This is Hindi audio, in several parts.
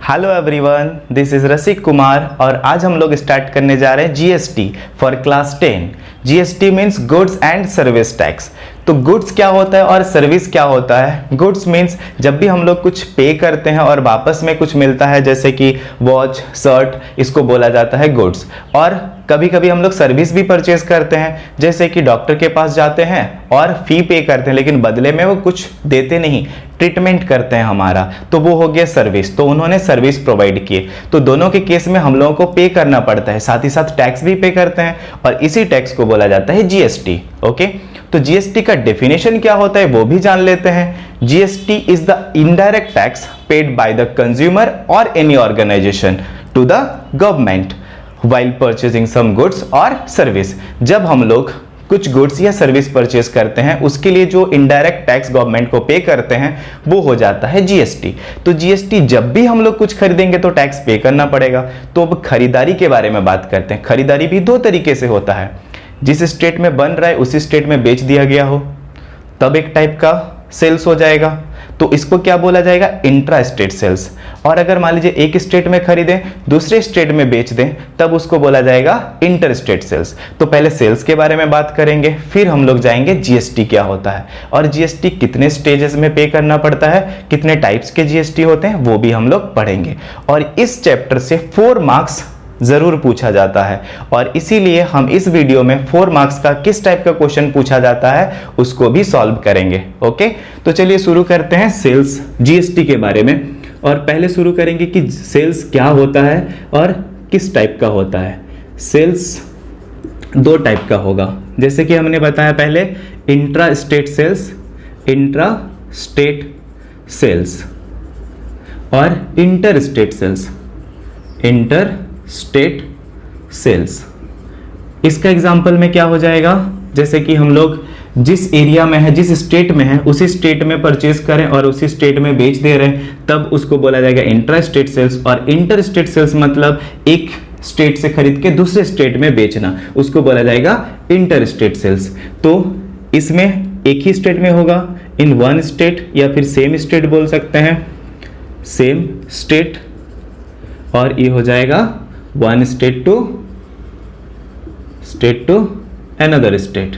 हेलो एवरीवन, दिस इज रसिक कुमार और आज हम लोग स्टार्ट करने जा रहे हैं GST for class 10। GST means goods and service tax. तो गुड्स क्या होता है और सर्विस क्या होता है? गुड्स मीन्स जब भी हम लोग कुछ पे करते हैं और वापस में कुछ मिलता है, जैसे कि वॉच, शर्ट, इसको बोला जाता है गुड्स। और कभी कभी हम लोग सर्विस भी परचेज करते हैं, जैसे कि डॉक्टर के पास जाते हैं और फी पे करते हैं, लेकिन बदले में वो कुछ देते नहीं, ट्रीटमेंट करते हैं हमारा, तो वो हो गया सर्विस। तो उन्होंने सर्विस प्रोवाइड किए। तो दोनों के केस में हम लोगों को पे करना पड़ता है, साथ ही साथ टैक्स भी पे करते हैं और इसी टैक्स को बोला जाता है जीएसटी। ओके, तो जीएसटी का डेफिनेशन क्या होता है वो भी जान लेते हैं। GST is the indirect tax paid by the consumer और any organization to the government while purchasing some goods और सर्विस। जब हम लोग कुछ गुड्स या सर्विस परचेज करते हैं, उसके लिए जो इनडायरेक्ट टैक्स गवर्नमेंट को पे करते हैं वो हो जाता है जीएसटी। तो जीएसटी जब भी हम लोग कुछ खरीदेंगे तो टैक्स पे करना पड़ेगा। तो अब खरीदारी के बारे में बात करते हैं। खरीदारी भी दो तरीके से होता है, जिस स्टेट में बन रहा है उसी स्टेट में बेच दिया गया हो तब एक टाइप का सेल्स हो जाएगा, तो इसको क्या बोला जाएगा? Intra state sales. और अगर मान लीजिए एक स्टेट में खरीदें दूसरे स्टेट में बेच दें तब उसको बोला जाएगा इंटर स्टेट सेल्स। तो पहले सेल्स के बारे में बात करेंगे, फिर हम लोग जाएंगे जीएसटी क्या होता है और जीएसटी कितने स्टेजेस में पे करना पड़ता है, कितने टाइप्स के जीएसटी होते हैं वो भी हम लोग पढ़ेंगे। और इस चैप्टर से 4 मार्क्स जरूर पूछा जाता है और इसीलिए हम इस वीडियो में 4 मार्क्स का किस टाइप का क्वेश्चन पूछा जाता है उसको भी सॉल्व करेंगे। ओके, तो चलिए शुरू करते हैं सेल्स जीएसटी के बारे में। और पहले शुरू करेंगे कि सेल्स क्या होता है और किस टाइप का होता है। सेल्स 2 टाइप का होगा, जैसे कि हमने बताया पहले, intra state sales, intra state sales और inter state sales, inter state sales. इसका एग्जांपल में क्या हो जाएगा? जैसे कि हम लोग जिस एरिया में है, जिस स्टेट में है, उसी स्टेट में परचेज करें और उसी स्टेट में बेच दे रहे हैं तब उसको बोला जाएगा इंट्रा स्टेट सेल्स। और इंटर स्टेट सेल्स मतलब एक स्टेट से खरीद के दूसरे स्टेट में बेचना, उसको बोला जाएगा इंटर स्टेट सेल्स। तो इसमें एक ही स्टेट में होगा, इन वन स्टेट या फिर सेम स्टेट बोल सकते हैं, सेम स्टेट। और ये हो जाएगा one state to another state.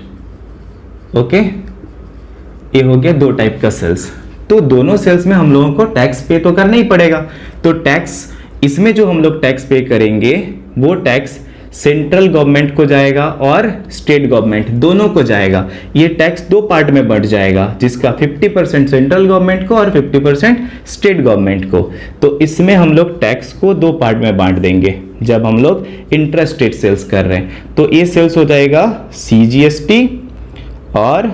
Okay, ये हो गया 2 टाइप का सेल्स। तो दोनों सेल्स में हम लोगों को टैक्स पे तो करना ही पड़ेगा। तो टैक्स, इसमें जो हम लोग टैक्स पे करेंगे वो टैक्स सेंट्रल गवर्नमेंट को जाएगा और स्टेट गवर्नमेंट दोनों को जाएगा। ये टैक्स 2 पार्ट में बढ़ जाएगा, जिसका 50% सेंट्रल गवर्नमेंट को और 50% स्टेट गवर्नमेंट को। तो इसमें हम लोग टैक्स को 2 पार्ट में बांट देंगे जब हम लोग इंट्रा स्टेट सेल्स कर रहे हैं। तो ये सेल्स हो जाएगा सीजीएसटी और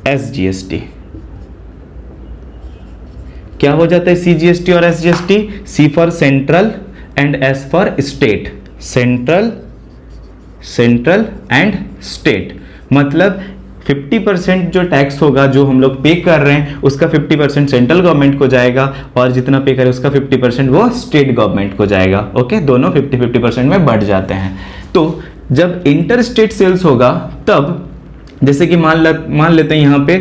एसजीएसटी। क्या हो जाता है सीजीएसटी और SGST? C for central and S for state. Central and state मतलब 50% जो टैक्स होगा जो हम लोग पे कर रहे हैं उसका 50% सेंट्रल गवर्नमेंट को जाएगा और जितना पे करें उसका 50% वो स्टेट गवर्नमेंट को जाएगा। ओके, दोनों 50-50% में बढ़ जाते हैं। तो जब इंटर स्टेट सेल्स होगा तब, जैसे कि मान लेते हैं यहाँ पे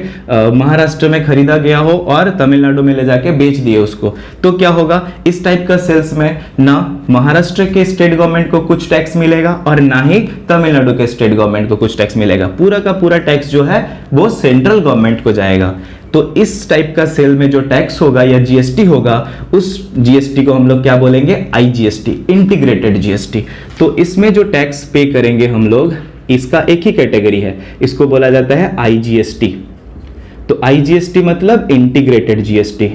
महाराष्ट्र में खरीदा गया हो और तमिलनाडु में ले जाके बेच दिए उसको, तो क्या होगा? इस टाइप का सेल्स में ना महाराष्ट्र के स्टेट गवर्नमेंट को कुछ टैक्स मिलेगा और ना ही तमिलनाडु के स्टेट गवर्नमेंट को कुछ टैक्स मिलेगा। पूरा का पूरा टैक्स जो है वो सेंट्रल गवर्नमेंट को जाएगा। तो इस टाइप का सेल में जो टैक्स होगा या जीएसटी होगा, उस जीएसटी को हम लोग क्या बोलेंगे? IGST, integrated GST. तो इसमें जो टैक्स पे करेंगे हम लोग, इसका एक ही कैटेगरी है, इसको बोला जाता है आईजीएसटी। तो आईजीएसटी मतलब इंटीग्रेटेड जीएसटी,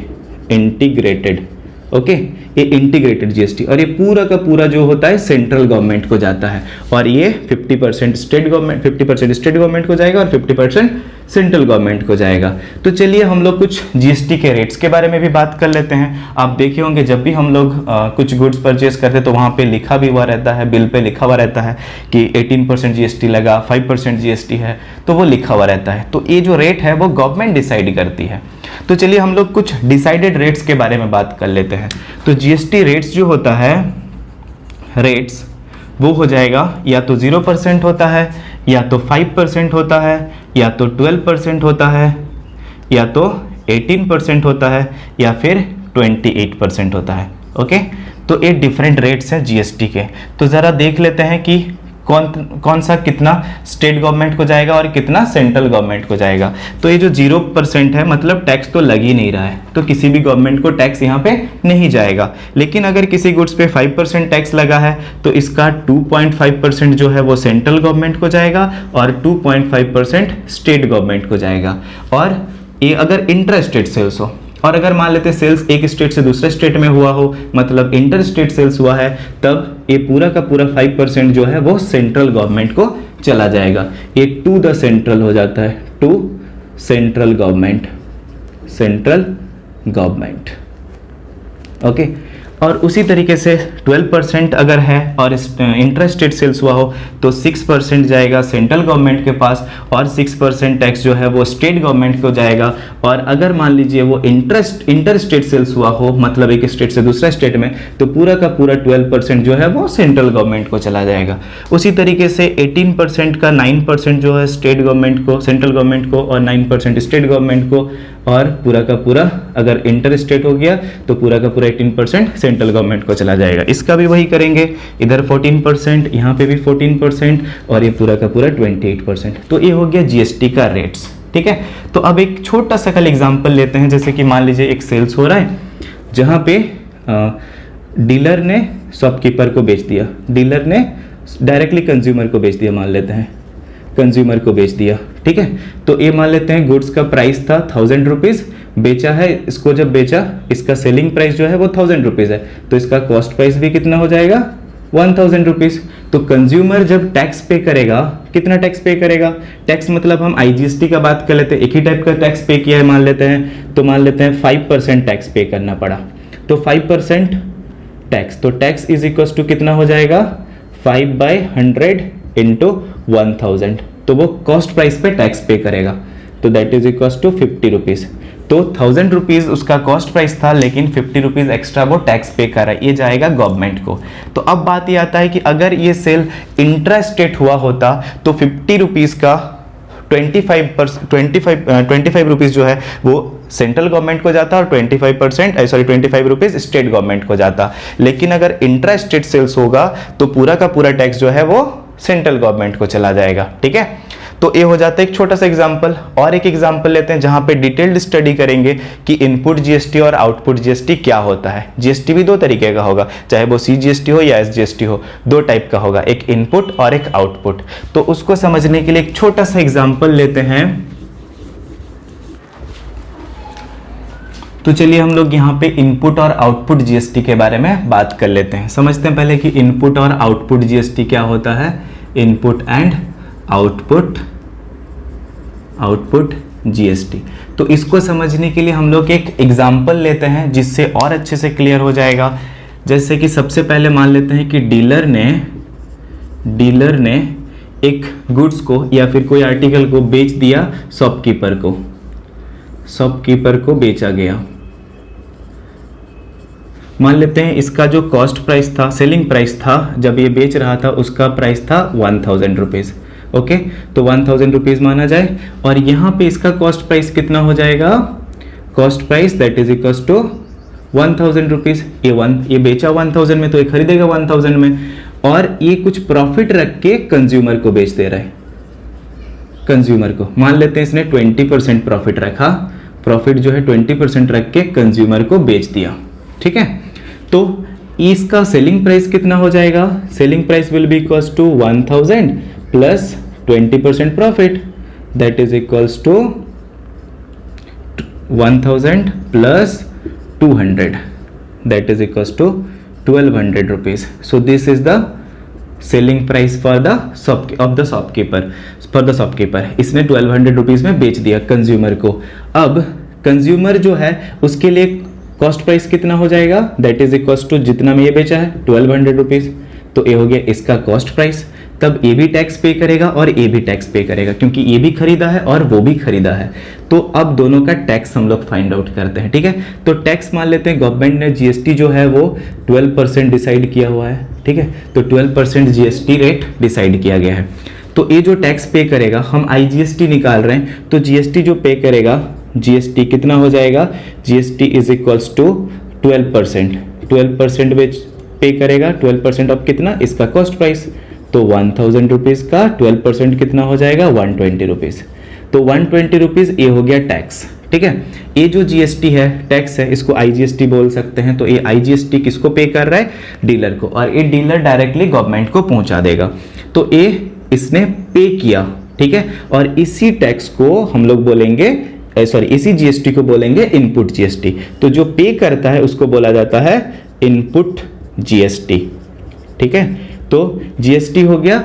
इंटीग्रेटेड। ओके, ये इंटीग्रेटेड जीएसटी और ये पूरा का पूरा जो होता है सेंट्रल गवर्नमेंट को जाता है और ये 50% स्टेट गवर्नमेंट को जाएगा और 50% सेंट्रल गवर्नमेंट को जाएगा। तो चलिए हम लोग कुछ जीएसटी के रेट्स के बारे में भी बात कर लेते हैं। आप देखे होंगे जब भी हम लोग कुछ गुड्स परचेज करते हैं तो वहाँ पे लिखा भी हुआ रहता है, बिल पे लिखा हुआ रहता है कि 18% जीएसटी लगा, 5% जीएसटी है, तो वो लिखा हुआ रहता है। तो ये जो रेट है वो गवर्नमेंट डिसाइड करती है। तो चलिए हम लोग कुछ डिसाइडेड रेट्स के बारे में बात कर लेते हैं। तो जीएसटी रेट्स जो होता है, रेट्स वो हो जाएगा या तो 0% होता है, या तो 5% होता है, या तो 12% होता है, या तो 18% होता है या फिर 28% होता है। ओके, तो ये डिफरेंट रेट्स हैं जीएसटी के। तो ज़रा देख लेते हैं कि कौन सा कितना स्टेट गवर्नमेंट को जाएगा और कितना सेंट्रल गवर्नमेंट को जाएगा। तो ये जो 0% है मतलब टैक्स तो लग ही नहीं रहा है, तो किसी भी गवर्नमेंट को टैक्स यहाँ पे नहीं जाएगा। लेकिन अगर किसी गुड्स पे 5% टैक्स लगा है तो इसका 2.5% जो है वो सेंट्रल गवर्नमेंट को जाएगा और 2.5% स्टेट गवर्नमेंट को जाएगा। और ये अगर इंटर स्टेट सेल्स हो, और अगर मान लेते हैं सेल्स एक स्टेट से दूसरे स्टेट में हुआ हो, मतलब इंटर स्टेट सेल्स हुआ है, तब ये पूरा का पूरा 5% जो है वो सेंट्रल गवर्नमेंट को चला जाएगा। ये टू द सेंट्रल हो जाता है, to central government, central government. Okay, और उसी तरीके से 12% अगर है और इंटर स्टेट सेल्स हुआ हो तो 6% जाएगा सेंट्रल गवर्नमेंट के पास और 6% टैक्स जो है वो स्टेट गवर्नमेंट को जाएगा। और अगर मान लीजिए वो इंटर स्टेट सेल्स हुआ हो, मतलब एक स्टेट से दूसरा स्टेट में, तो पूरा का पूरा 12% जो है वो सेंट्रल गवर्नमेंट को चला जाएगा। उसी तरीके से 18% का 9% जो है स्टेट गवर्नमेंट को, सेंट्रल गवर्नमेंट को, और 9% स्टेट गवर्नमेंट को, और पूरा का पूरा अगर इंटर स्टेट हो गया तो पूरा का पूरा 18% सेंट्रल गवर्नमेंट को चला जाएगा। इसका भी वही करेंगे, इधर 14%, यहाँ पे भी 14% और ये पूरा का पूरा 28%। तो ये हो गया जीएसटी का रेट्स। ठीक है, तो अब एक छोटा सा कल एग्जांपल लेते हैं। जैसे कि मान लीजिए एक सेल्स हो रहा है जहाँ पे डीलर ने शॉपकीपर को बेच दिया, डीलर ने डायरेक्टली कंज्यूमर को बेच दिया, मान लेते हैं कंज्यूमर को बेच दिया। ठीक है, तो ये मान लेते हैं गुड्स का प्राइस था 1000 रुपीज़, बेचा है इसको, जब बेचा इसका सेलिंग प्राइस जो है वो 1000 रुपीज़ है, तो इसका कॉस्ट प्राइस भी कितना हो जाएगा 1000 रुपीज़। तो कंज्यूमर जब टैक्स पे करेगा, कितना टैक्स पे करेगा, टैक्स मतलब हम आईजीएसटी का बात कर लेते हैं, एक ही टाइप का टैक्स पे किया है मान लेते हैं, तो मान लेते हैं 5% टैक्स पे करना पड़ा, तो 5% टैक्स, तो टैक्स इज इक्वल टू कितना हो जाएगा 5/100 इंटू 1000, तो वो कॉस्ट प्राइस पे टैक्स पे करेगा, तो that is equal to 50 rupees. तो 1000 रुपीज़ उसका कॉस्ट प्राइस था, लेकिन 50 रुपीज़ एक्स्ट्रा वो टैक्स पे कर रहा है, ये जाएगा गवर्नमेंट को। तो अब बात ये आता है कि अगर ये सेल इंट्रा स्टेट हुआ होता तो 50 रुपीज़ का 25 रुपीज़ जो है वो सेंट्रल गवर्नमेंट को जाता और 25 रुपीज़ स्टेट गवर्नमेंट को जाता। लेकिन अगर इंट्रा स्टेट सेल्स होगा तो पूरा का पूरा टैक्स जो है वो सेंट्रल गवर्नमेंट को चला जाएगा। ठीक है, तो ये हो जाता है एक छोटा सा एग्जांपल। और एक एग्जांपल लेते हैं जहां पे डिटेल्ड स्टडी करेंगे कि इनपुट जीएसटी और आउटपुट जीएसटी क्या होता है। जीएसटी भी दो तरीके का होगा, चाहे वो सीजीएसटी हो या एसजीएसटी हो, दो टाइप का होगा, एक इनपुट और एक आउटपुट। तो उसको समझने के लिए एक छोटा सा एग्जाम्पल लेते हैं। तो चलिए हम लोग यहाँ पे इनपुट और आउटपुट जीएसटी के बारे में बात कर लेते हैं। समझते हैं पहले कि इनपुट और आउटपुट जीएसटी क्या होता है। Input and output GST. तो इसको समझने के लिए हम लोग एक एग्जाम्पल लेते हैं जिससे और अच्छे से क्लियर हो जाएगा। जैसे कि सबसे पहले मान लेते हैं कि डीलर ने एक गुड्स को या फिर कोई आर्टिकल को बेच दिया शॉपकीपर को बेचा गया। मान लेते हैं इसका जो कॉस्ट प्राइस था, सेलिंग प्राइस था, जब ये बेच रहा था उसका प्राइस था 1000 रुपीज़। ओके, तो 1000 रुपीज़ माना जाए और यहाँ पे इसका कॉस्ट प्राइस कितना हो जाएगा, cost price that is equal to 1000 rupees. ये बेचा 1000 में तो ये खरीदेगा 1000 में, और ये कुछ प्रॉफिट रख के कंज्यूमर को बेच दे रहा है। कंज्यूमर को मान लेते हैं इसने 20% प्रॉफिट रखा, प्रॉफिट जो है 20% रख के कंज्यूमर को बेच दिया। ठीक है, तो इसका सेलिंग प्राइस कितना हो जाएगा, selling price will be equals to 1000 plus 20% profit that is equals to 1000 plus 200 that is equals to 1200 rupees. So this is the selling price for the shopkeeper. इसने 1200 रुपीज में बेच दिया कंज्यूमर को। अब कंज्यूमर जो है उसके लिए कॉस्ट प्राइस कितना हो जाएगा, दैट इज इक्वल टू जितना में ये बेचा है 1200 रुपीज, तो ये हो गया इसका कॉस्ट प्राइस। तब ये भी टैक्स पे करेगा और ये भी टैक्स पे करेगा, क्योंकि ये भी खरीदा है और वो भी खरीदा है। तो अब दोनों का टैक्स हम लोग फाइंड आउट करते हैं। ठीक है, तो टैक्स मान लेते हैं गवर्नमेंट ने जीएसटी जो है वो 12% डिसाइड किया हुआ है। ठीक है, तो 12% जीएसटी रेट डिसाइड किया गया है। तो ये जो टैक्स पे करेगा, हम आईजीएसटी निकाल रहे हैं, तो जीएसटी जो पे करेगा जीएसटी कितना हो जाएगा, जीएसटी इज इक्वल्स टू 12%, 12% में पे करेगा, 12% ऑफ कितना, इसका कॉस्ट प्राइस, तो 1000 रुपीज़ का 12% कितना हो जाएगा, 120 रुपीज़। तो 120 रुपीज़ ये हो गया टैक्स, ठीक है। ये जो जीएसटी है, टैक्स है, इसको आईजीएसटी बोल सकते हैं। तो ये आईजीएसटी किसको पे कर रहा है, डीलर को, और ये डीलर डायरेक्टली गवर्नमेंट को पहुंचा देगा। तो ये इसने पे किया, ठीक है। और इसी टैक्स को हम लोग बोलेंगे, सॉरी इसी जीएसटी को बोलेंगे इनपुट जीएसटी। तो जो पे करता है उसको बोला जाता है इनपुट जीएसटी, ठीक है। तो जीएसटी हो गया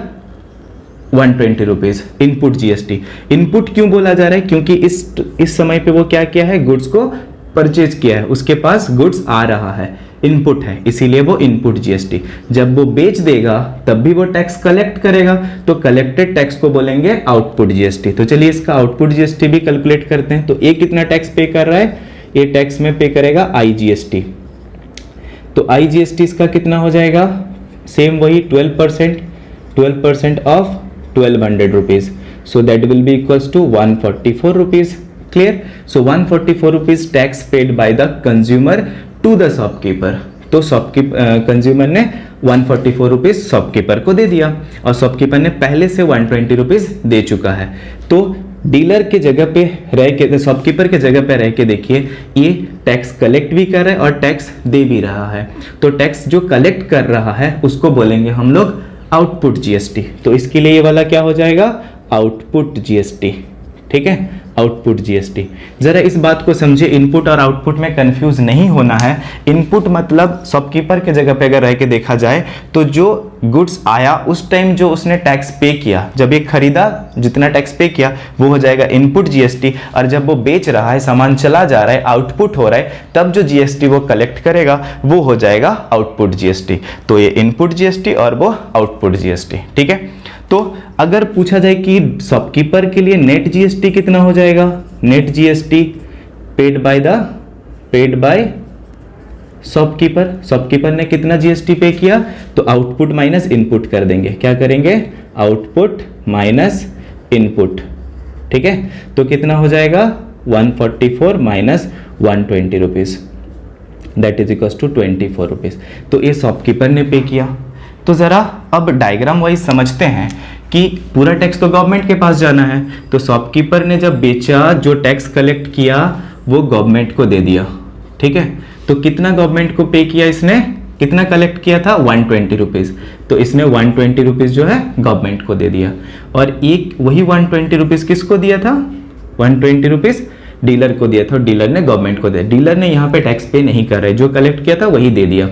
120 रुपीज़, इनपुट जीएसटी। इनपुट क्यों बोला जा रहा है, क्योंकि इस समय पे वो क्या किया है, गुड्स को परचेज किया है, उसके पास गुड्स आ रहा है, इनपुट है, इसीलिए वो इनपुट जीएसटी। जब वो बेच देगा तब भी वो टैक्स कलेक्ट करेगा, तो कलेक्टेड टैक्स को बोलेंगे आउटपुट जीएसटी। तो चलिए इसका आउटपुट जीएसटी भी कैलकुलेट करते हैं। तो ये कितना टैक्स पे कर रहा है, ये टैक्स में पे करेगा आईजीएसटी। तो आईजीएसटी इसका कितना हो जाएगा, सेम वही 12%, 12% of 1200 rupees, so that will be equals to 144 rupees. Clear? So 144 rupees tax paid by the consumer to the shopkeeper. तो कंज्यूमर ने 144 रुपीज शॉपकीपर को दे दिया, और शॉपकीपर ने पहले से 120 रुपीज दे चुका है। तो डीलर के जगह पे रह के, शॉपकीपर के जगह पे रह के देखिए, ये टैक्स कलेक्ट भी कर रहा है और टैक्स दे भी रहा है। तो टैक्स जो कलेक्ट कर रहा है उसको बोलेंगे हम लोग आउटपुट जीएसटी। तो इसके लिए ये वाला क्या हो जाएगा, आउटपुट जीएसटी, ठीक है, आउटपुट जीएसटी। जरा इस बात को समझे, इनपुट और आउटपुट में कंफ्यूज नहीं होना है। इनपुट मतलब शॉपकीपर के जगह पे अगर रह के देखा जाए तो जो गुड्स आया उस टाइम जो उसने टैक्स पे किया, जब ये खरीदा जितना टैक्स पे किया वो हो जाएगा इनपुट जीएसटी, और जब वो बेच रहा है, सामान चला जा रहा है, आउटपुट हो रहा है, तब जो जीएसटी वो कलेक्ट करेगा वो हो जाएगा आउटपुट जीएसटी। तो ये इनपुट जीएसटी और वो आउटपुट जीएसटी, ठीक है। तो अगर पूछा जाए कि शॉपकीपर के लिए नेट जीएसटी कितना हो जाएगा, net GST paid by shopkeeper, shopkeeper ने कितना जीएसटी पे किया, तो आउटपुट माइनस इनपुट कर देंगे, क्या करेंगे, आउटपुट माइनस इनपुट, ठीक है। तो कितना हो जाएगा, 144 minus 120 rupees, that is equal to 24 rupees. तो ये शॉपकीपर ने पे किया। तो ज़रा अब डायग्राम वाइज समझते हैं कि पूरा टैक्स तो गवर्नमेंट के पास जाना है। तो शॉपकीपर ने जब बेचा, जो टैक्स कलेक्ट किया वो गवर्नमेंट को दे दिया, ठीक है। तो कितना गवर्नमेंट को पे किया, इसने कितना कलेक्ट किया था, 120 रुपीज़। तो इसने 120 रुपीज़ जो है गवर्नमेंट को दे दिया, और एक वही 120 रुपीज़ किसको दिया था, 120 रुपीज़ डीलर को दिया था, डीलर ने गवर्नमेंट को दिया। डीलर ने यहाँ पे टैक्स पे नहीं कर रहे, जो कलेक्ट किया था वही दे दिया।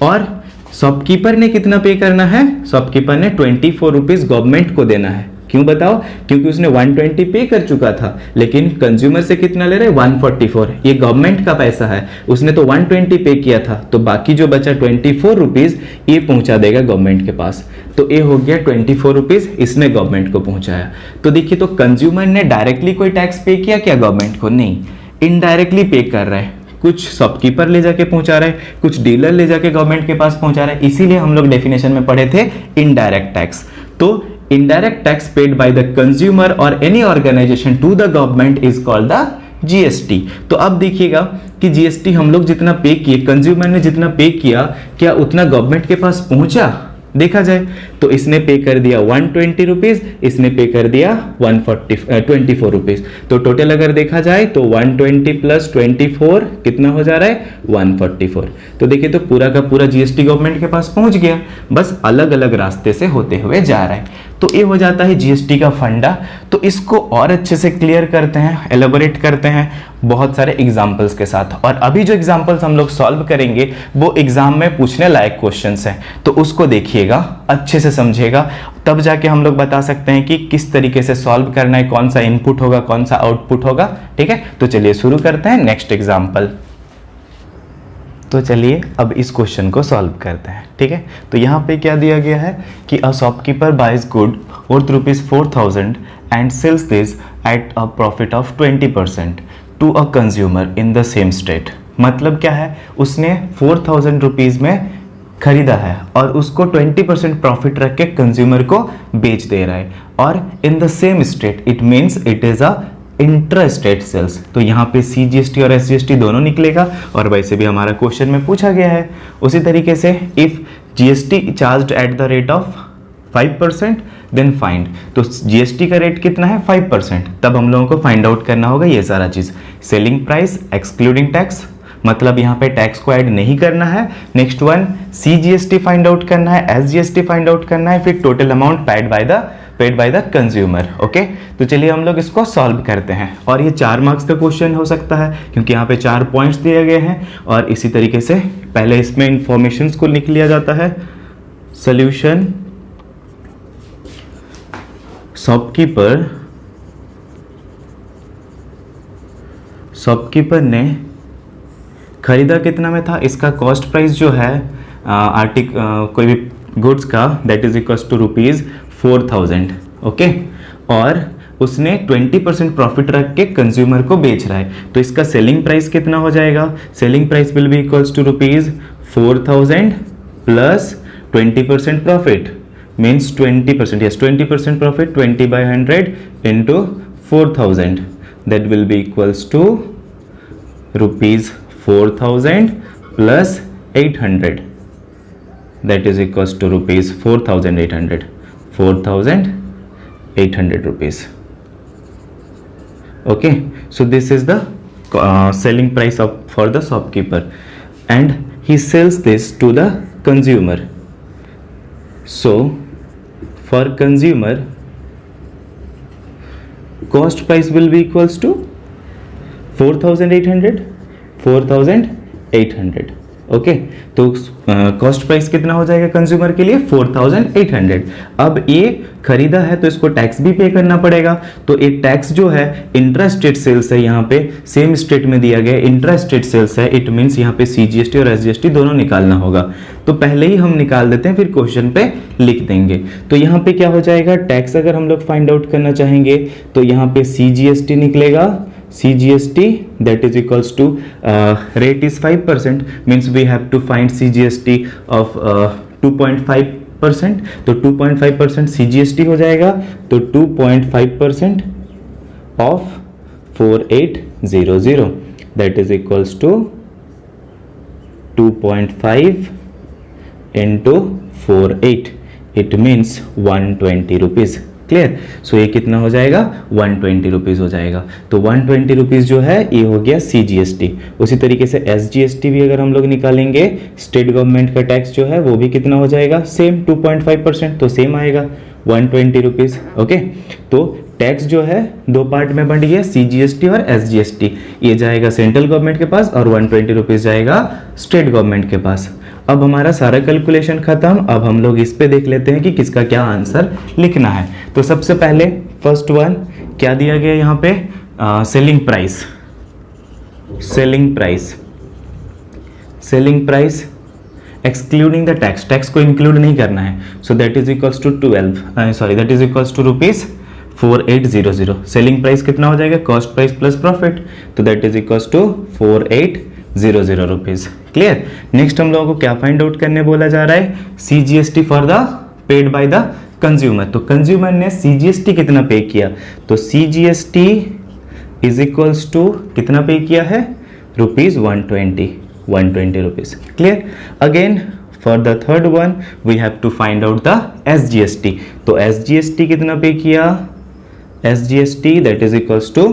और शॉपकीपर ने कितना पे करना है, शॉपकीपर ने 24 रुपीज गवर्नमेंट को देना है। क्यों बताओ, क्योंकि उसने 120 पे कर चुका था, लेकिन कंज्यूमर से कितना ले रहे, 144। ये गवर्नमेंट का पैसा है, उसने तो 120 पे किया था, तो बाकी जो बचा 24 रुपीज ये पहुंचा देगा गवर्नमेंट के पास। तो ये हो गया 24 रुपीज, इसने गवर्नमेंट को पहुंचाया। तो देखिए, तो कंज्यूमर ने डायरेक्टली कोई टैक्स पे किया क्या गवर्नमेंट को, नहीं, इनडायरेक्टली पे कर रहा है। कुछ शॉपकीपर ले जाके पहुंचा रहा है, कुछ डीलर ले जाके गवर्नमेंट के पास पहुंचा रहा है। इसीलिए हम लोग डेफिनेशन में पढ़े थे इनडायरेक्ट टैक्स। तो indirect tax paid by the consumer और any organization to the government is called the GST. तो अब देखिएगा कि जीएसटी हम लोग जितना पे किए, कंज्यूमर ने जितना पे किया, क्या उतना गवर्नमेंट के पास पहुंचा, देखा जाए तो इसने पे कर दिया 120 रुपीज, इसने पे कर दिया 24 रुपीज। तो टोटल अगर देखा जाए तो 120 प्लस 24 कितना हो जा रहा है, 144। तो देखिए, तो पूरा का पूरा जीएसटी गवर्नमेंट के पास पहुंच गया, बस अलग अलग रास्ते से होते हुए जा रहा है। तो ये हो जाता है जीएसटी का फंडा। तो इसको और अच्छे से क्लियर करते हैं, एलेबोरेट करते हैं बहुत सारे एग्जाम्पल्स के साथ। और अभी जो एग्जाम्पल्स हम लोग सॉल्व करेंगे वो एग्जाम में पूछने लायक क्वेश्चंस हैं, तो उसको देखिएगा, अच्छे से समझिएगा, तब जाके हम लोग बता सकते हैं कि किस तरीके से सॉल्व करना है, कौन सा इनपुट होगा, कौन सा आउटपुट होगा, ठीक है। तो चलिए शुरू करते हैं नेक्स्ट एग्जाम्पल। तो चलिए अब इस क्वेश्चन को सॉल्व करते हैं, ठीक है। तो यहाँ पे क्या दिया गया है कि a shopkeeper buys good worth ₹4000 and sells this at a profit of 20% to a consumer in the same state. मतलब क्या है, उसने 4000 रुपीज़ में खरीदा है और उसको 20% प्रॉफिट रख के कंज्यूमर को बेच दे रहा है, और in the same state, it means it is a intrastate sales, तो यहाँ पे CGST और SGST दोनों निकलेगा और वैसे भी हमारा क्वेश्चन में पूछा गया है। उसी तरीके से if GST charged at the rate of 5% then find, तो GST का रेट कितना है 5%, तब हम लोगों को फाइंड आउट करना होगा ये सारा चीज। सेलिंग प्राइस एक्सक्लूडिंग टैक्स, मतलब यहाँ पे टैक्स को ऐड नहीं करना है। Next one CGST find out करना है, SGST फाइंड आउट करना है, फिर total amount paid by the consumer. Okay, तो चलिए हम लोग इसको सॉल्व करते हैं और ये 4 मार्क्स का क्वेश्चन हो सकता है क्योंकि यहाँ पे 4 पॉइंट्स दिए गए हैं। और इसी तरीके से पहले इसमें इंफॉर्मेशंस को लिख लिया जाता है। सोल्यूशन, शॉपकीपर ने खरीदा कितना में था, इसका कॉस्ट प्राइस जो है कोई भी गुड्स का that is equal to ₹4000। Okay, और उसने 20% प्रॉफिट रख के कंज्यूमर को बेच रहा है, तो इसका सेलिंग प्राइस कितना हो जाएगा, selling price will be equals to ₹4000 plus 20% profit means 20%, yes 20% profit, 20/100 into 4000 that will be equals to ₹4000 plus 800 that is equals to ₹4800 rupees. Okay, so this is the selling price for the shopkeeper and he sells this to the consumer. So for consumer cost price will be equals to 4800। Okay, तो कॉस्ट प्राइस कितना हो जाएगा कंज्यूमर के लिए 4800। अब ये खरीदा है तो इसको टैक्स भी पे करना पड़ेगा, तो एक टैक्स जो है इंट्रास्टेट सेल्स है, यहाँ पे सेम स्टेट में दिया गया इंट्रास्टेट सेल्स है, इट मीन्स यहाँ पे CGST और SGST दोनों निकालना होगा। तो पहले ही हम निकाल देते हैं, फिर क्वेश्चन पे लिख देंगे। तो यहाँ पे क्या हो जाएगा, टैक्स अगर हम लोग फाइंड आउट करना चाहेंगे तो यहाँ पे CGST निकलेगा, CGST that is equals to rate is 5% means we have to find CGST of 2.5%, तो 2.5% CGST हो जाएगा, तो 2.5% of 4800 that is equals to 2.5 into 48, it means 120 rupees। Clear, so ये कितना हो जाएगा 120 रुपीज़ हो जाएगा। तो 120 रुपीज़ जो है ये हो गया CGST। उसी तरीके से SGST भी अगर हम लोग निकालेंगे, स्टेट गवर्नमेंट का टैक्स जो है वो भी कितना हो जाएगा, सेम 2.5%, तो सेम आएगा 120 रुपीज़। ओके, तो टैक्स जो है 2 पार्ट में बंट गया, CGST और SGST। ये जाएगा सेंट्रल गवर्नमेंट के पास और 120 रुपीज़ जाएगा स्टेट गवर्नमेंट के पास। अब हमारा सारा कैलकुलेशन खत्म। अब हम लोग इस पे देख लेते हैं कि किसका क्या आंसर लिखना है। तो सबसे पहले फर्स्ट वन क्या दिया गया यहाँ पे, selling price excluding the tax, tax को इंक्लूड नहीं करना है, so that is equals to ₹4800। Selling price कितना हो जाएगा, कॉस्ट प्राइस प्लस प्रॉफिट, तो that is equals to 4800 rupees. Clear. Next हम लोगों को क्या फाइंड आउट करने बोला जा रहा है, CGST for the paid by the consumer. तो कंज्यूमर ने CGST कितना पे किया, तो CGST इज इक्वल्स टू कितना पे किया है, ₹120 rupees. Clear. Again for the third one we have to find out the SGST। तो SGST कितना पे किया, SGST that is equals to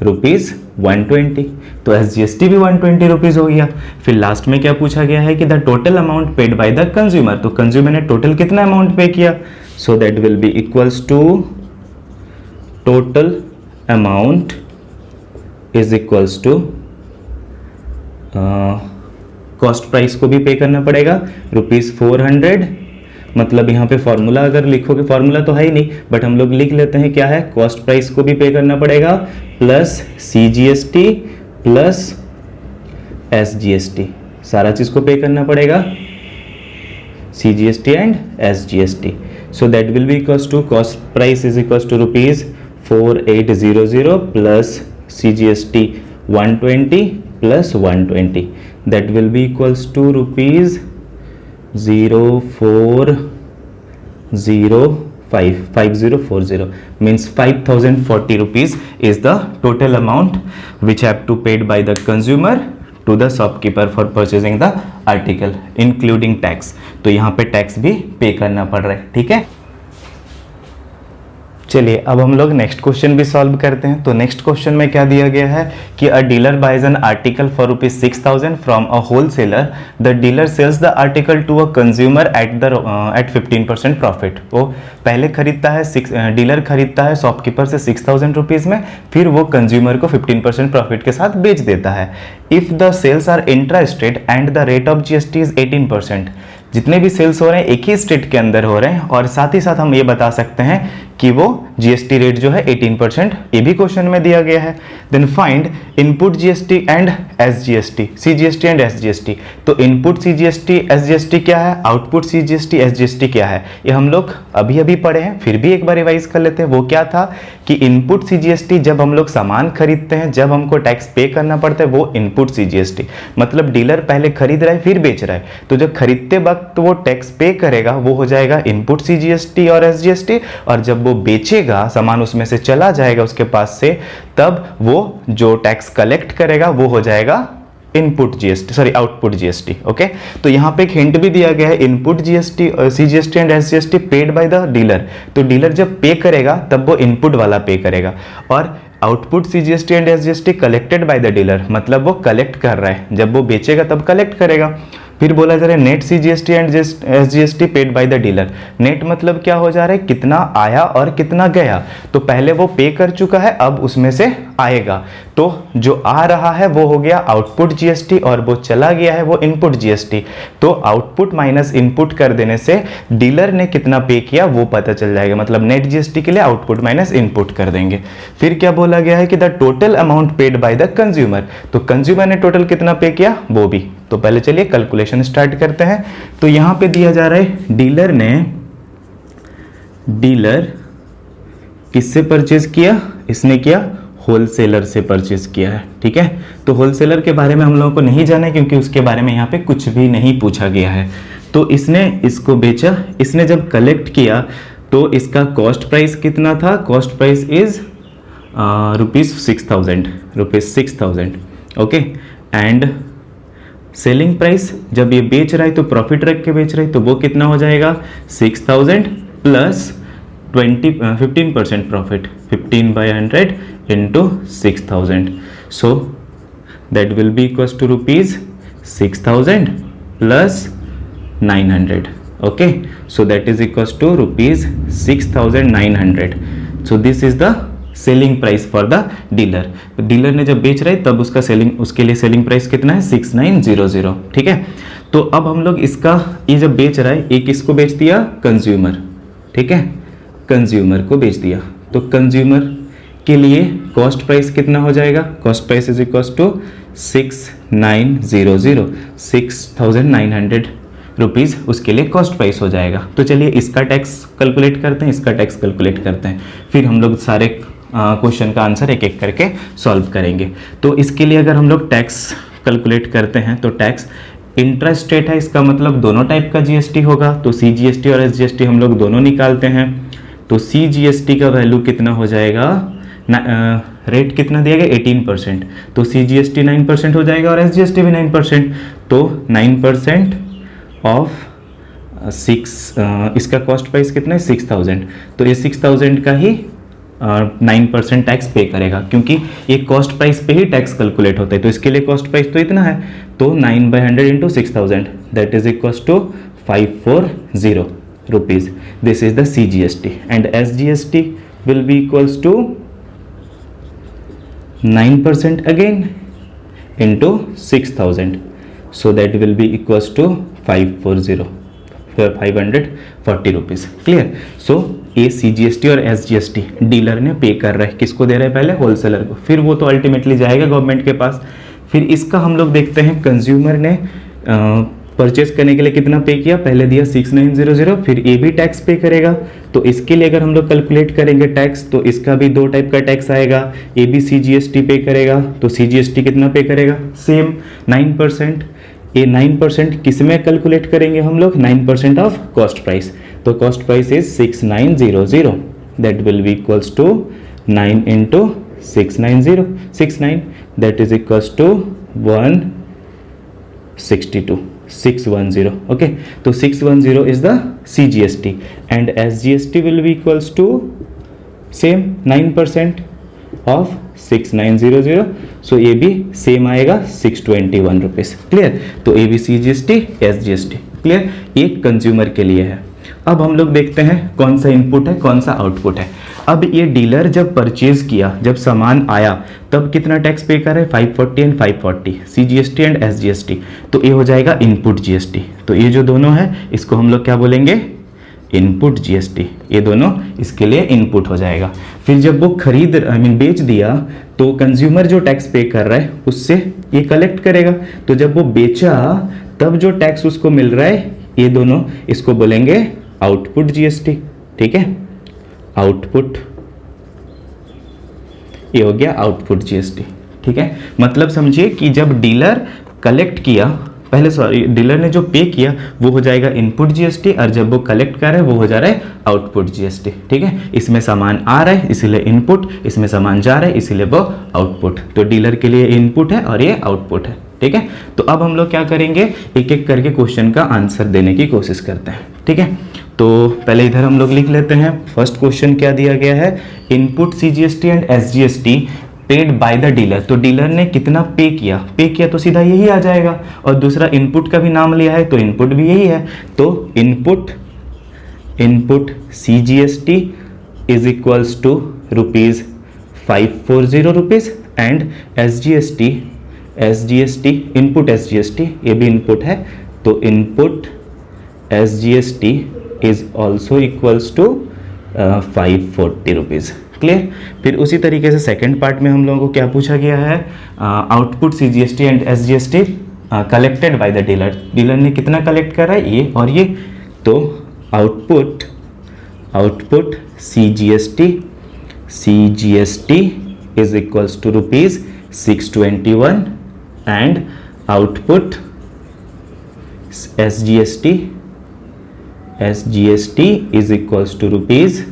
₹120, तो SGST भी 120 रुपीज हो गया। फिर लास्ट में क्या पूछा गया है कि the total amount paid by the consumer, तो कंज्यूमर ने टोटल कितना अमाउंट पे किया, so that will be equals to total amount is equals to cost price को भी पे करना पड़ेगा ₹400। मतलब यहाँ पे फॉर्मूला अगर लिखोगे, फॉर्मूला तो है ही नहीं बट हम लोग लिख लेते हैं, क्या है, कॉस्ट प्राइस को भी पे करना पड़ेगा प्लस CGST प्लस SGST, सारा चीज को पे करना पड़ेगा, CGST and SGST। So that will be equals to cost price is equals to ₹4800 plus CGST 120 plus 120, that will be equals to ₹0405 5040 means 5040 rupees is the total amount which have to paid by the consumer to the shopkeeper for purchasing the article including tax। तो यहाँ पे टैक्स भी पे करना पड़ रहा है, ठीक है। चलिए अब हम लोग नेक्स्ट क्वेश्चन भी सॉल्व करते हैं। तो नेक्स्ट क्वेश्चन में क्या दिया गया है कि a dealer buys an article for ₹6000 from a wholesaler, the dealer sells the article to a consumer at 15% profit. वो पहले खरीदता है, डीलर खरीदता है शॉपकीपर से 6000 रुपीज़ में, फिर वो कंज्यूमर को 15% प्रॉफिट के साथ बेच देता है। If the sales are intra state and the rate of GST is 18%। जितने भी सेल्स हो रहे हैं एक ही स्टेट के अंदर हो रहे हैं, और साथ ही साथ हम ये बता सकते हैं कि वो GST रेट जो है 18%, ये भी क्वेश्चन में दिया गया है। Then find input GST and SGST, CGST and SGST। तो इनपुट CGST SGST क्या है, आउटपुट CGST SGST क्या है, ये हम लोग अभी अभी पढ़े हैं, फिर भी एक बार रिवाइज कर लेते हैं। वो क्या था कि इनपुट CGST जब हम लोग सामान खरीदते हैं, जब हमको टैक्स पे करना पड़ता है, वो इनपुट CGST मतलब डीलर पहले खरीद रहा है फिर बेच रहा है, तो जब खरीदते वक्त तो वो टैक्स पे करेगा वो हो जाएगा इनपुट CGST और SGST, और जब वो बेचेगा सामान उसमें से चला जाएगा उसके पास से, तब वो जो टैक्स कलेक्ट करेगा वो हो जाएगा आउटपुट GST। ओके, तो यहाँ पे एक हिंट भी दिया गया है, input GST CGST and SGST paid by the dealer. तो डीलर जब पे करेगा तब वो इनपुट वाला पे करेगा, और output CGST and SGST collected by the dealer मतलब वो कलेक्ट कर रहा है, जब वो बेचेगा तब कलेक्ट करेगा। फिर बोला जा रहा है net CGST and SGST paid by the dealer. Net मतलब क्या हो जा रहा है, कितना आया और कितना गया। तो पहले वो पे कर चुका है, अब उसमें से आएगा, तो जो आ रहा है वो हो गया आउटपुट GST और वो चला गया है वो इनपुट GST। तो आउटपुट माइनस इनपुट कर देने से डीलर ने कितना पे किया वो पता चल जाएगा, मतलब नेट GST के लिए आउटपुट माइनस इनपुट कर देंगे। फिर क्या बोला गया है कि the total amount paid by the consumer, तो कंज्यूमर ने टोटल कितना पे किया वो भी। तो पहले चलिए कैलकुलेशन स्टार्ट करते हैं। तो यहां पे दिया जा रहा है डीलर किससे परचेज किया, इसने किया होलसेलर से परचेज किया है, ठीक है। तो होलसेलर के बारे में हम लोगों को नहीं जाना है क्योंकि उसके बारे में यहाँ पे कुछ भी नहीं पूछा गया है। तो इसने इसको बेचा, इसने जब कलेक्ट किया तो इसका कॉस्ट प्राइस कितना था, cost price is ₹6000 okay. And selling price जब ये बेच रहा है तो प्रॉफिट रख के बेच रहा है, तो वो कितना हो जाएगा 6000 plus 15% profit, 15/100 into 6000, so that will be equals to ₹6000 plus 900 okay, so that is equals to ₹6900। So this is the selling price for the dealer. Dealer ने जब बेच रहा है तब उसके लिए सेलिंग प्राइस कितना है 6900, ठीक है। तो अब हम लोग इसका, ये जब बेच रहा है एक इसको बेच दिया कंज्यूमर, ठीक है, कंज्यूमर को बेच दिया, तो कंज्यूमर के लिए कॉस्ट प्राइस कितना हो जाएगा, cost price is equal to 6900 rupees उसके लिए कॉस्ट प्राइस हो जाएगा। तो चलिए इसका टैक्स कैलकुलेट करते हैं, इसका टैक्स कैलकुलेट करते हैं, फिर हम लोग सारे क्वेश्चन का आंसर एक एक करके सॉल्व करेंगे। तो इसके लिए अगर हम लोग टैक्स कैलकुलेट करते हैं तो टैक्स इंट्रा स्टेट है, इसका मतलब दोनों टाइप का GST होगा, तो CGST और SGST हम लोग दोनों निकालते हैं। तो CGST का वैल्यू कितना हो जाएगा, रेट कितना दिया गया 18%, तो CGST 9% हो जाएगा और SGST भी 9%, तो 9% ऑफ 6, इसका कॉस्ट प्राइस कितना है 6000, तो ये 6000 का ही 9% टैक्स पे करेगा, क्योंकि ये कॉस्ट प्राइस पे ही टैक्स कैलकुलेट होता है। तो इसके लिए कॉस्ट प्राइस तो इतना है, तो 9/100 into 6000 that is equal to 540 rupees. This is the CGST and SGST will be equals to 9% again into 6000, so that will be equals to 540 rupees. Clear. So ये CGST और SGST डीलर ने पे कर रहा है, किसको दे रहा है, पहले होलसेलर को, फिर वो तो अल्टीमेटली जाएगा गवर्नमेंट के पास। फिर इसका हम लोग देखते हैं, कंज्यूमर ने परचेज करने के लिए कितना पे किया, पहले दिया 6900, फिर ये भी टैक्स पे करेगा। तो इसके लिए अगर हम लोग कैलकुलेट करेंगे टैक्स, तो इसका भी दो टाइप का टैक्स आएगा, ये भी CGST पे करेगा, तो CGST कितना पे करेगा, सेम 9%। ये 9% किस में कैलकुलेट करेंगे हम लोग, 9% ऑफ कॉस्ट प्राइस, तो cost price is 6900, that will be equals to 9 into 69 that is equals to 610, okay. तो 610 is the CGST and SGST will be equals to same 9% of 6900, so ये भी सेम आएगा 621 रुपीज़, क्लियर। तो ये भी CGST SGST, क्लियर। ये कंज्यूमर के लिए है। अब हम लोग देखते हैं कौन सा इनपुट है कौन सा आउटपुट है। अब ये डीलर जब परचेज किया, जब सामान आया, तब कितना टैक्स पे कर रहा है, 540 एंड 540, CGST एंड SGST। तो ये हो जाएगा इनपुट GST। तो ये जो दोनों है इसको हम लोग क्या बोलेंगे, इनपुट GST। ये दोनों इसके लिए इनपुट हो जाएगा। फिर जब वो खरीद बेच दिया तो कंज्यूमर जो टैक्स पे कर रहा है उससे ये कलेक्ट करेगा। तो जब वो बेचा तब जो टैक्स उसको मिल रहा है, ये दोनों इसको बोलेंगे आउटपुट GST, ठीक है। आउटपुट, ये हो गया आउटपुट GST, ठीक है। मतलब समझिए कि जब डीलर कलेक्ट किया, डीलर ने जो पे किया वो हो जाएगा इनपुट GST, और जब वो कलेक्ट कर रहा है वो हो जा रहा है आउटपुट GST, ठीक है। इसमें सामान आ रहा है इसीलिए इनपुट, इसमें सामान जा रहा है इसीलिए वो आउटपुट। तो डीलर के लिए इनपुट है और ये आउटपुट है, ठीक है। तो अब हम लोग क्या करेंगे, एक एक करके क्वेश्चन का आंसर देने की कोशिश करते हैं, ठीक है। तो पहले इधर हम लोग लिख लेते हैं। फर्स्ट क्वेश्चन क्या दिया गया है, input CGST and SGST paid by the dealer. तो डीलर ने कितना पे किया तो सीधा यही आ जाएगा, और दूसरा इनपुट का भी नाम लिया है तो इनपुट भी यही है। तो input CGST is equals to rupees 540 rupees, and SGST input SGST, ये भी इनपुट है, तो input SGST is also equals to 540 rupees, clear. फिर उसी तरीके से सेकेंड पार्ट में हम लोगों को क्या पूछा गया है, output CGST and SGST collected by the dealer. Dealer ने कितना कलेक्ट करा है, ये और ये। तो output CGST is equals to rupees 621, and output SGST is equals to rupees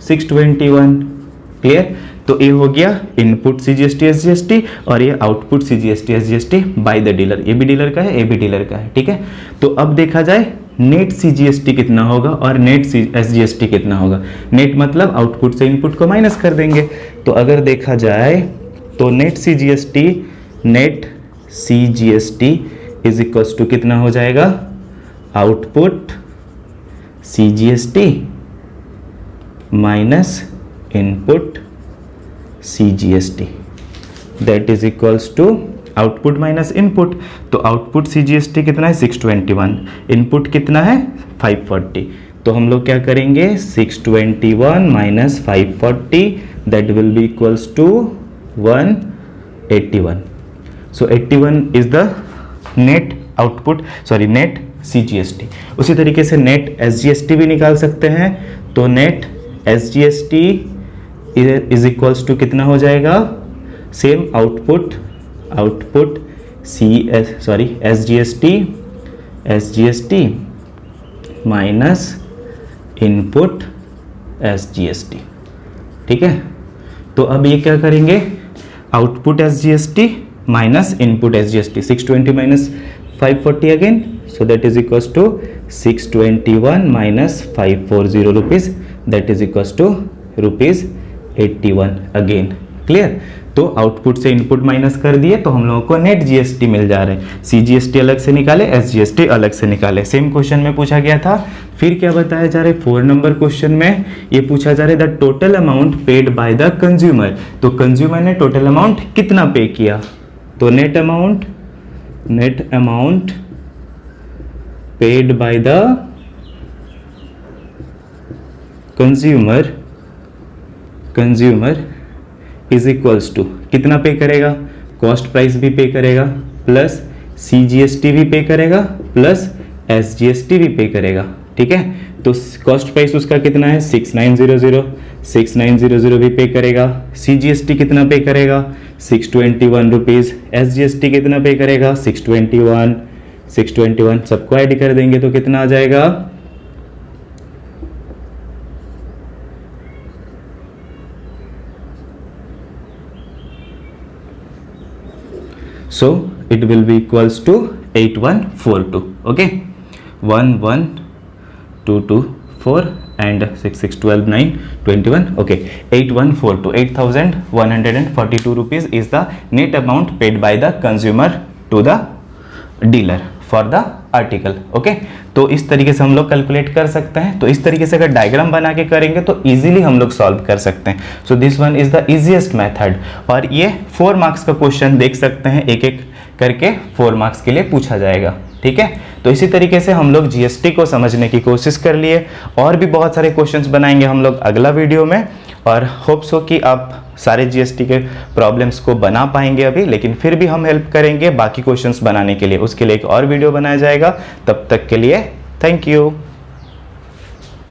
621, clear. तो ये हो गया इनपुट CGST SGST, और ये output CGST SGST by the dealer. ये भी डीलर का है, ये भी डीलर का है, ठीक है। तो अब देखा जाए नेट CGST कितना होगा और नेट SGST कितना होगा। नेट मतलब आउटपुट से इनपुट को माइनस कर देंगे। तो अगर देखा जाए तो net CGST is equals to कितना हो जाएगा, output CGST minus input CGST, that is equals to output minus input. तो आउटपुट CGST कितना है 621, इनपुट कितना है 540। तो हम लोग क्या करेंगे, 621 minus 540, that will be equals to 181। So 81 is the net output, sorry net CGST। उसी तरीके से नेट SGST भी निकाल सकते हैं। तो net SGST is equals to कितना हो जाएगा, same output SGST minus input SGST, ठीक है। तो अब ये क्या करेंगे, output SGST minus input SGST, 620 minus 540 again, so that is equals to 621 minus 540 rupees, that is equals to rupees 81 again, clear। तो आउटपुट से इनपुट माइनस कर दिए तो हम लोगों को नेट GST मिल जा रहा है। CGST अलग से निकाले, SGST अलग से निकाले, सेम क्वेश्चन में पूछा गया था। फिर क्या बताया जा रहा है, 4 नंबर क्वेश्चन में ये पूछा जा रहा है the total amount paid by the consumer. तो कंज्यूमर ने टोटल अमाउंट कितना पे किया, तो net amount paid by the consumer is equals to कितना पे करेगा, कॉस्ट प्राइस भी पे करेगा, प्लस CGST भी पे करेगा, प्लस SGST भी पे करेगा, ठीक है। तो कॉस्ट प्राइस उसका कितना है 6900 भी पे करेगा, CGST कितना पे करेगा 621 रुपीज़, SGST कितना पे करेगा 621, सबको ऐड कर देंगे तो कितना आ जाएगा So it will be equals to 8142. Okay, 1122 and 6 6 12 9 21. Okay, 8142, 8142 rupees is the net amount paid by the consumer to the dealer for the article. Okay, तो इस तरीके से हम लोग कैलकुलेट कर सकते हैं। तो इस तरीके से अगर डायग्राम बना के करेंगे तो इजीली हम लोग सॉल्व कर सकते हैं। So this one is the easiest method, और ये 4 मार्क्स का क्वेश्चन देख सकते हैं, एक एक करके 4 मार्क्स के लिए पूछा जाएगा। ठीक है, तो इसी तरीके से हम लोग जीएसटी को समझने की कोशिश कर लिए, और भी बहुत सारे क्वेश्चंस बनाएंगे हम लोग अगला वीडियो में, और होप्स हो कि आप सारे जीएसटी के प्रॉब्लम्स को बना पाएंगे अभी, लेकिन फिर भी हम हेल्प करेंगे बाकी क्वेश्चंस बनाने के लिए। उसके लिए एक और वीडियो बनाया जाएगा। तब तक के लिए थैंक यू।